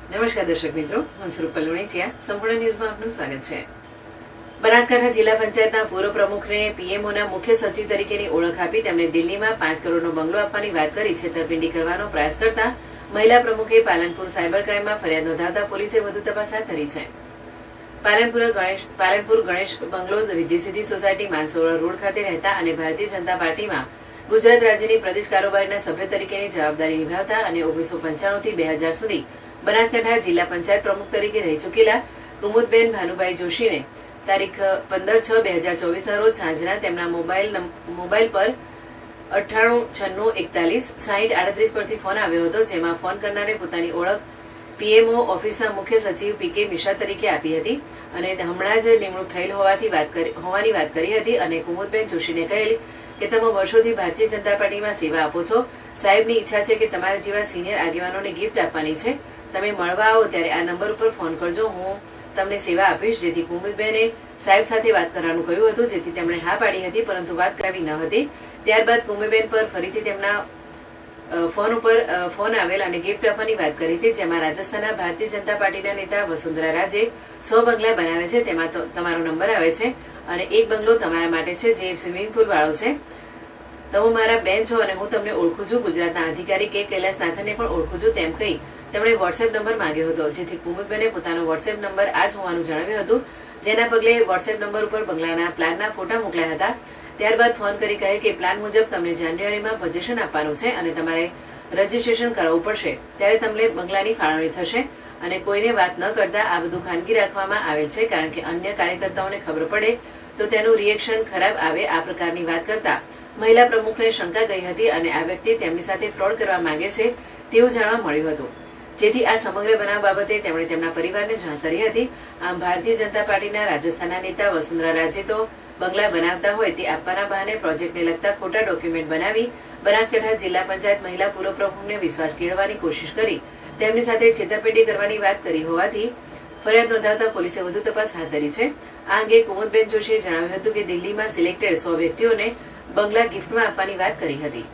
નમસ્કાર દર્શક મિત્રો, હું છું રૂપલ લુણીચિયા. સંપૂર્ણ ન્યૂઝમાં આપનું સ્વાગત છે. બનાસકાંઠા જિલ્લા પંચાયતના પૂર્વ પ્રમુખને પીએમઓના મુખ્ય સચિવ તરીકેની ઓળખ આપી તેમને દિલ્હીમાં 5 કરોડનો બંગલો આપવાની વાત કરી છેતરપિંડી કરવાનો પ્રયાસ કરતા મહિલા પ્રમુખે પાલનપુર સાયબર ક્રાઇમમાં ફરિયાદ નોંધાવતા પોલીસે વધુ તપાસ હાથ ધરી છે. પાલનપુર ગણેશ બંગલોઝ રિદ્ધિ સિદ્ધિ સોસાયટી માનસરોવર રોડ ખાતે રહેતા અને ભારતીય જનતા પાર્ટીમાં ગુજરાત રાજ્યની પ્રદેશ કારોબારીના સભ્ય તરીકેની જવાબદારી નિભાવતા અને 1995 થી 2000 સુધી બનાસકાંઠા જિલ્લા પંચાયત પ્રમુખ તરીકે રહી ચૂકેલા કુમુદબેન ભાનુભાઈ જોશીને તારીખ 15/6/2024 રોજ સાંજના તેમના મોબાઈલ પર 9896416038 પરથી ફોન આવ્યો હતો, જેમાં ફોન કરનારે પોતાની ઓળખ પીએમઓ ઓફિસના મુખ્ય સચિવ પીકે મિશ્રા તરીકે આપી હતી અને હમણાં જ નિમણૂક થયેલ હોવાની વાત કરી હતી અને કુમુદબેન જોશીને કહેલ કે તમે વર્ષોથી ભારતીય જનતા પાર્ટીમાં સેવા આપો છો. સાહેબની ઈચ્છા છે કે તમારા જેવા સિનિયર આગેવાનોને ગિફ્ટ આપવાની છે. તમે મળવા આવો ત્યારે આ નંબર ઉપર ફોન કરજો, હું તમને સેવા આપીશ. જેથી કુમુદબેને સાહેબ સાથે વાત કરવાનું કહ્યું હતું, જેથી તેમણે હા પાડી હતી, પરંતુ વાત કરાવી ન હતી. ત્યારબાદ કુમુદબેન પર ફરીથી તેમના ફોન આવેલ અને ગિફ્ટ આપવાની વાત કરી હતી, જેમાં રાજસ્થાનના ભારતીય જનતા પાર્ટીના નેતા વસુંધરા રાજે 100 બંગલા બનાવે છે, તેમાં તમારો નંબર આવે છે અને એક બંગલો તમારા માટે છે જે સ્વિમિંગ પુલ વાળો છે. તમે મારા બેન છો અને હું તમને ઓળખું છું. ગુજરાતના અધિકારી કે કૈલાસનાથનને પણ ઓળખું છું તેમ કહી તેમણે વોટ્સએપ નંબર માંગ્યો હતો, જેથી કુમુદબેને પોતાનો વોટ્સએપ નંબર આ જ હોવાનું જણાવ્યું હતું. જેના પગલે વોટ્સએપ નંબર ઉપર બંગલાના પ્લાનના ફોટા મોકલ્યા હતા. ત્યારબાદ ફોન કરી કહે કે પ્લાન મુજબ તમને જાન્યુઆરીમાં પોઝિશન આપવાનું છે અને તમારે રજીસ્ટ્રેશન કરાવવું પડશે, ત્યારે તમને બંગલાની ફાળવણી થશે અને કોઈને વાત ન કરતા આ બધું ખાનગી રાખવામાં આવેલ છે, કારણ કે અન્ય કાર્યકર્તાઓને ખબર પડે તો તેનું રિએક્શન ખરાબ આવે. આ પ્રકારની વાત કરતા મહિલા પ્રમુખને શંકા ગઈ હતી અને આ વ્યક્તિ તેમની સાથે ફ્રોડ કરવા માંગે છે તેવું જાણવા મળ્યું હતું, જેથી આ સમગ્ર બનાવ બાબતે તેમણે તેમના પરિવારને જાણ કરી હતી. આમ ભારતીય જનતા પાર્ટીના રાજસ્થાનના નેતા વસુંધરા રાજે તો બંગલા બનાવતા હોય તે આપવાના બહાને પ્રોજેક્ટને લગતા ખોટા ડોક્યુમેન્ટ બનાવી બનાસકાંઠા જિલ્લા પંચાયત મહિલા પૂર્વ પ્રમુખને વિશ્વાસ કેળવવાની કોશિશ કરી તેમની સાથે છેતરપિંડી કરવાની વાત કરી હોવાથી ફરિયાદ નોંધાવતા પોલીસે વધુ તપાસ હાથ ધરી છે. આ અંગે કુમુદબેન જોશીએ જણાવ્યું હતું કે દિલ્હીમાં સિલેક્ટેડ 100 વ્યક્તિઓને બંગલા ગિફ્ટમાં આપવાની વાત કરી હતી.